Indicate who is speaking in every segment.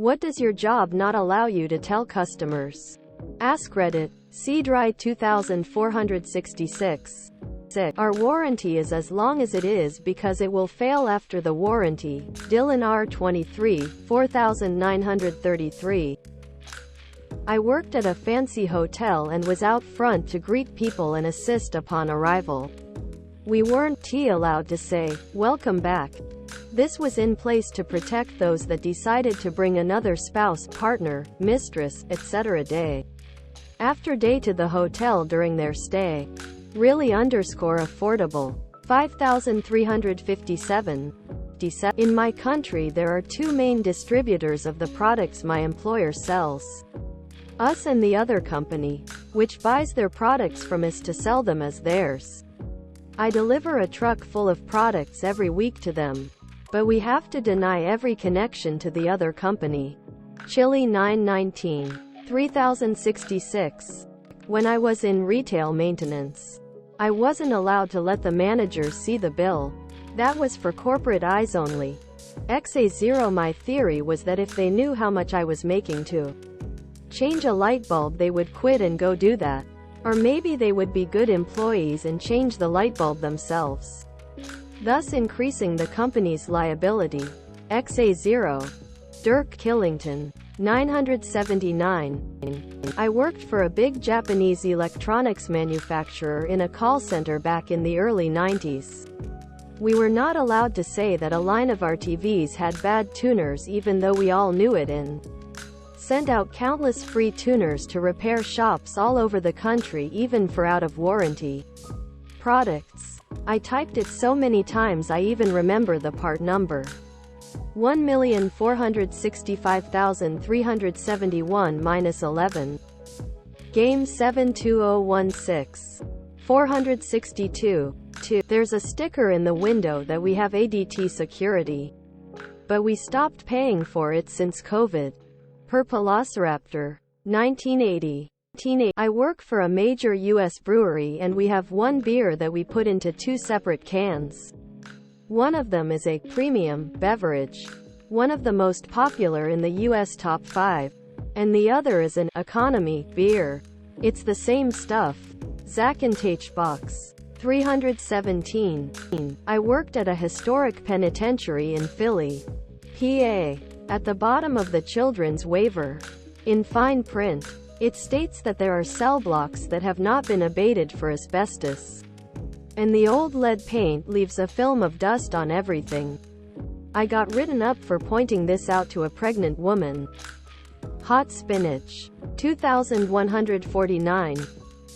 Speaker 1: What does your job not allow you to tell customers? Ask Reddit. See Dry 2466. Our warranty is as long as it is because it will fail after the warranty. Dylan R23, 4933. I worked at a fancy hotel and was out front to greet people and assist upon arrival. We weren't allowed to say, "Welcome back." This was in place to protect those that decided to bring another spouse, partner, mistress, etc. day after day to the hotel during their stay. Really _affordable. 5357. In my country there are two main distributors of the products my employer sells. Us and the other company, which buys their products from us to sell them as theirs. I deliver a truck full of products every week to them, but we have to deny every connection to the other company. Chile 919. 3066. When I was in retail maintenance, I wasn't allowed to let the managers see the bill. That was for corporate eyes only. XA0. My theory was that if they knew how much I was making to change a light bulb, they would quit and go do that. Or maybe they would be good employees and change the light bulb themselves, thus increasing the company's liability. XA0. Dirk Killington. 979. I worked for a big Japanese electronics manufacturer in a call center back in the early 90s. We were not allowed to say that a line of our TVs had bad tuners even though we all knew it, and sent out countless free tuners to repair shops all over the country even for out-of-warranty products. I typed it so many times I even remember the part number. 1,465,371-11. Game 72016. 462. 2. There's a sticker in the window that we have ADT security, but we stopped paying for it since COVID. Per Velociraptor. 1980. I work for a major U.S. brewery and we have one beer that we put into two separate cans. One of them is a premium beverage, one of the most popular in the U.S. top 5, and the other is an economy beer. It's the same stuff. Zackentage Box. 317. I worked at a historic penitentiary in Philly, PA. At the bottom of the children's waiver, in fine print, it states that there are cell blocks that have not been abated for asbestos, and the old lead paint leaves a film of dust on everything. I got written up for pointing this out to a pregnant woman. Hot Spinach. 2149.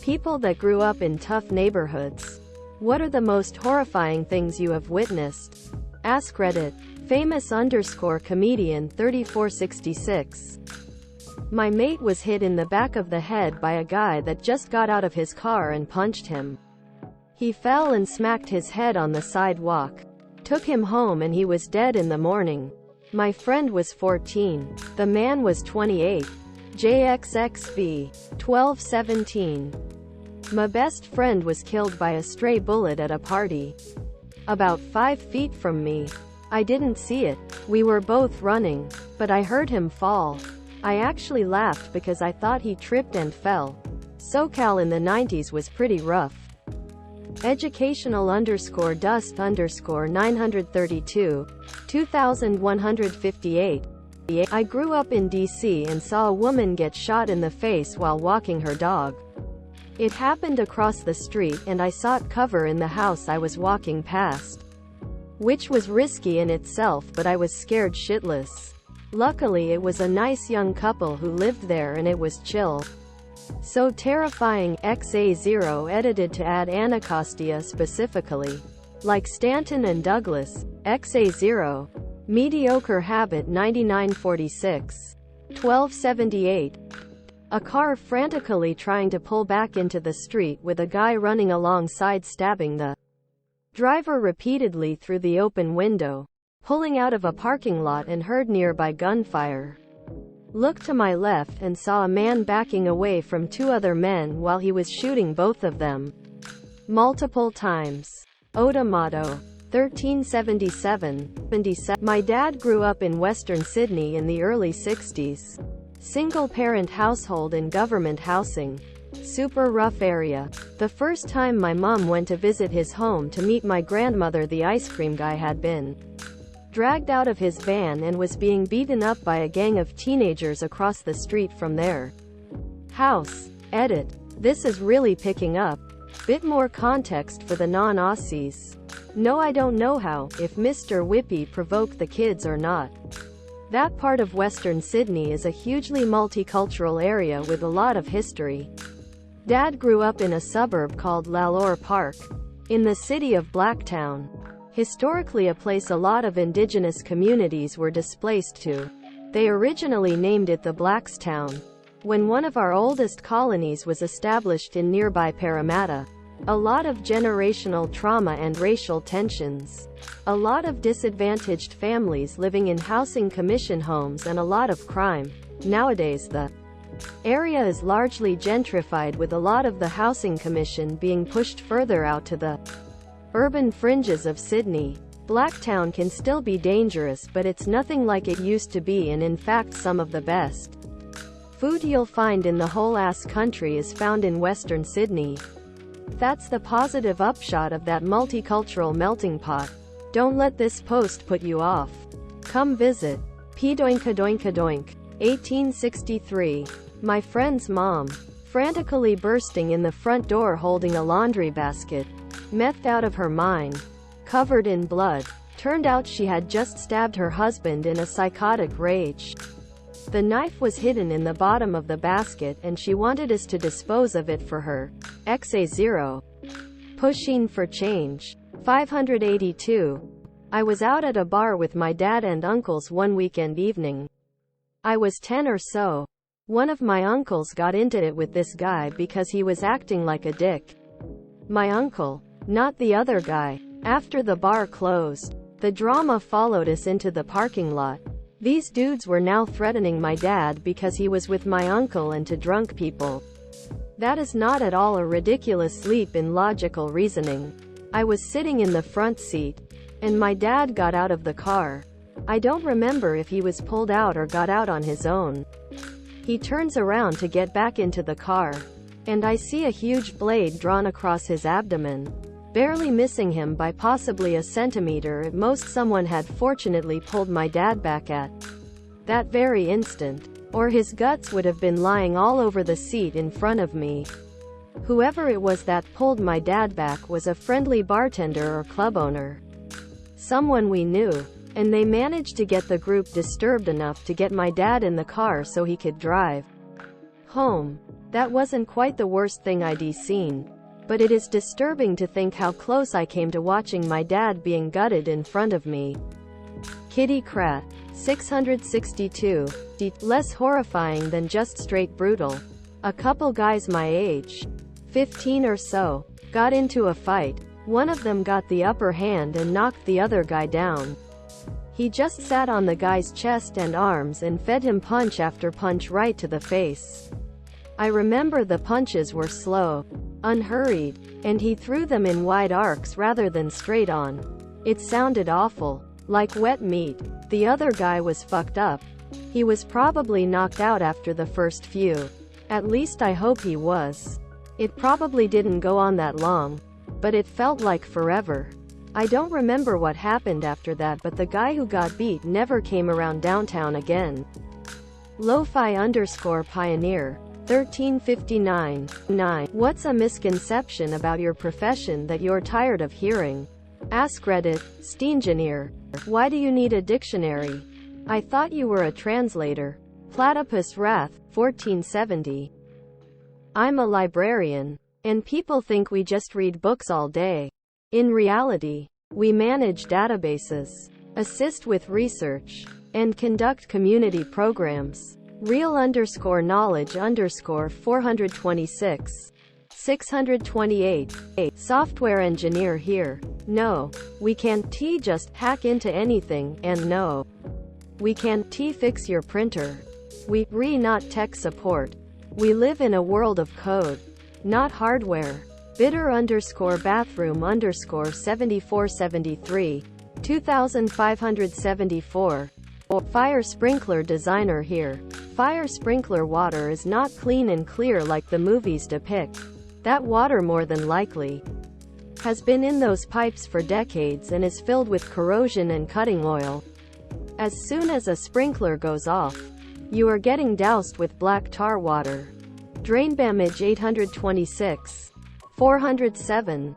Speaker 1: People that grew up in tough neighborhoods. What are the most horrifying things you have witnessed? Ask Reddit. Famous_comedian 3466. My mate was hit in the back of the head by a guy that just got out of his car and punched him. He fell and smacked his head on the sidewalk. Took him home and he was dead in the morning. My friend was 14. The man was 28. JXXV. 1217. My best friend was killed by a stray bullet at a party about 5 feet from me. I didn't see it. We were both running, but I heard him fall. I actually laughed because I thought he tripped and fell. SoCal in the 90s was pretty rough. Educational_dust_932. 2158. I grew up in DC and saw a woman get shot in the face while walking her dog. It happened across the street and I sought cover in the house I was walking past, which was risky in itself, but I was scared shitless. Luckily it was a nice young couple who lived there and it was chill. So terrifying. XA0 edited to add Anacostia specifically. Like Stanton and Douglas. XA0. Mediocre Habit 9946. 1278. A car frantically trying to pull back into the street with a guy running alongside stabbing the driver repeatedly through the open window. Pulling out of a parking lot and heard nearby gunfire. Looked to my left and saw a man backing away from two other men while he was shooting both of them multiple times. Otomato. 1377. My dad grew up in Western Sydney in the early 60s. Single-parent household in government housing. Super rough area. The first time my mom went to visit his home to meet my grandmother, the ice cream guy had been dragged out of his van and was being beaten up by a gang of teenagers across the street from their house. Edit. This is really picking up. Bit more context for the non-Aussies. No, I don't know how, if Mr. Whippy provoked the kids or not. That part of Western Sydney is a hugely multicultural area with a lot of history. Dad grew up in a suburb called Lalor Park, in the city of Blacktown. Historically a place a lot of indigenous communities were displaced to. They originally named it the Blackstown. When one of our oldest colonies was established in nearby Parramatta. A lot of generational trauma and racial tensions. A lot of disadvantaged families living in housing commission homes and a lot of crime. Nowadays the area is largely gentrified, with a lot of the housing commission being pushed further out to the urban fringes of Sydney. Blacktown can still be dangerous, but it's nothing like it used to be, and in fact some of the best food you'll find in the whole ass country is found in Western Sydney. That's the positive upshot of that multicultural melting pot. Don't let this post put you off. Come visit. Pdoinkadoinkadoink. 1863. My friend's mom. Frantically bursting in the front door holding a laundry basket. Methed out of her mind. Covered in blood. Turned out she had just stabbed her husband in a psychotic rage. The knife was hidden in the bottom of the basket and she wanted us to dispose of it for her. XA0. Pushing for change. 582. I was out at a bar with my dad and uncles one weekend evening. I was 10 or so. One of my uncles got into it with this guy because he was acting like a dick. My uncle, not the other guy. After the bar closed, the drama followed us into the parking lot. These dudes were now threatening my dad because he was with my uncle and to drunk people. That is not at all a ridiculous leap in logical reasoning. I was sitting in the front seat, and my dad got out of the car. I don't remember if he was pulled out or got out on his own. He turns around to get back into the car, and I see a huge blade drawn across his abdomen, barely missing him by possibly a centimeter at most. Someone had fortunately pulled my dad back at that very instant, or his guts would have been lying all over the seat in front of me. Whoever it was that pulled my dad back was a friendly bartender or club owner. Someone we knew. And they managed to get the group disturbed enough to get my dad in the car so he could drive home. That wasn't quite the worst thing I'd seen. But it is disturbing to think how close I came to watching my dad being gutted in front of me. Kitty Krat. 662. Less horrifying than just straight brutal. A couple guys my age, 15 or so, got into a fight. One of them got the upper hand and knocked the other guy down. He just sat on the guy's chest and arms and fed him punch after punch right to the face. I remember the punches were slow, unhurried, and he threw them in wide arcs rather than straight on. It sounded awful, like wet meat. The other guy was fucked up. He was probably knocked out after the first few. At least I hope he was. It probably didn't go on that long, but it felt like forever. I don't remember what happened after that, but the guy who got beat never came around downtown again. Lo-fi_pioneer. 1359. 9. What's a misconception about your profession that you're tired of hearing? Ask Reddit. Steengineer. Why do you need a dictionary? I thought you were a translator. Platypus Wrath. 1470. I'm a librarian. And people think we just read books all day. In reality, we manage databases, assist with research, and conduct community programs. Real_knowledge_426. 628. Software engineer here. No, we can't just hack into anything, and no, we can't fix your printer. We not tech support. We live in a world of code, not hardware. Bitter underscore bathroom underscore 7473. 2574. Fire sprinkler designer here. Fire sprinkler water is not clean and clear like the movies depict. That water more than likely has been in those pipes for decades and is filled with corrosion and cutting oil. As soon as a sprinkler goes off, you are getting doused with black tar water. Drainbamage 826. 407.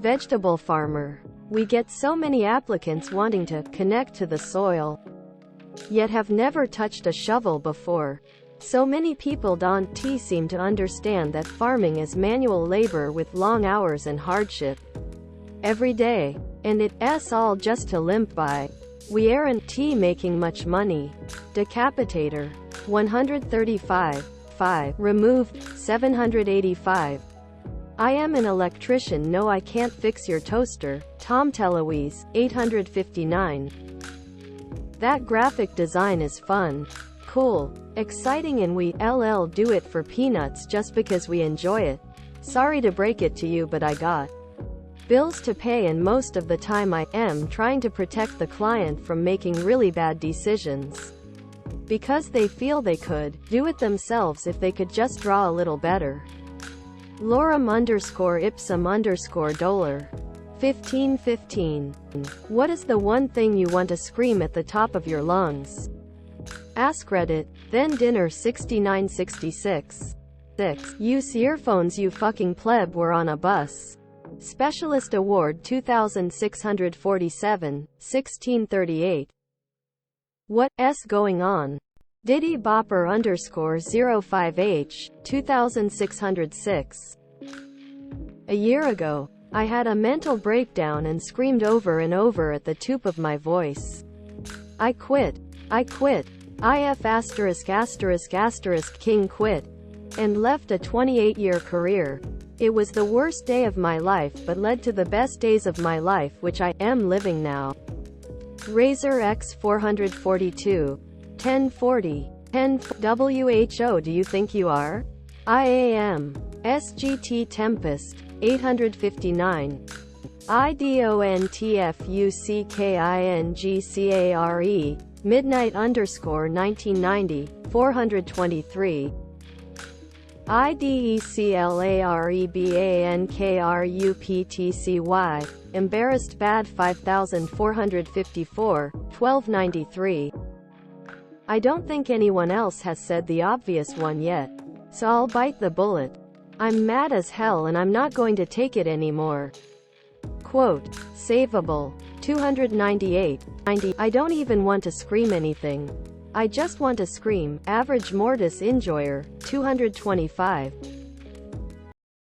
Speaker 1: Vegetable farmer. We get so many applicants wanting to connect to the soil, yet have never touched a shovel before. So many people don't seem to understand that farming is manual labor with long hours and hardship every day. And it's all just to limp by. We aren't making much money. Decapitator. 135. 5. Removed. 785. I am an electrician. No, I can't fix your toaster. Tom Teloise. 859. That graphic design is fun, cool, exciting, and we do it for peanuts just because we enjoy it. Sorry to break it to you, but I got bills to pay, and most of the time I am trying to protect the client from making really bad decisions because they feel they could do it themselves if they could just draw a little better. Lorem underscore ipsum underscore dollar. 1515. What is the one thing you want to scream at the top of your lungs? Ask Reddit. Then dinner 6966. 6. Use earphones, you fucking pleb. We're on a bus. Specialist Award 2647. 1638. What's going on? Diddy Bopper underscore 05H. 2606. A year ago, I had a mental breakdown and screamed over and over at the top of my voice. I quit. IF asterisk asterisk asterisk king quit. And left a 28-year career. It was the worst day of my life but led to the best days of my life, which I am living now. Razor X 442. 1040. 10 WHO. Do you think you are? IAM. SGT Tempest. 859. IDONTFUCKINGCARE. Midnight underscore 1990. 423. IDECLAREBANKRUPTCY. Embarrassed Bad 5454. 1293. I don't think anyone else has said the obvious one yet, so I'll bite the bullet. I'm mad as hell and I'm not going to take it anymore. Quote. Savable. 298. 90. I don't even want to scream anything. I just want to scream. Average Mortis Enjoyer. 225.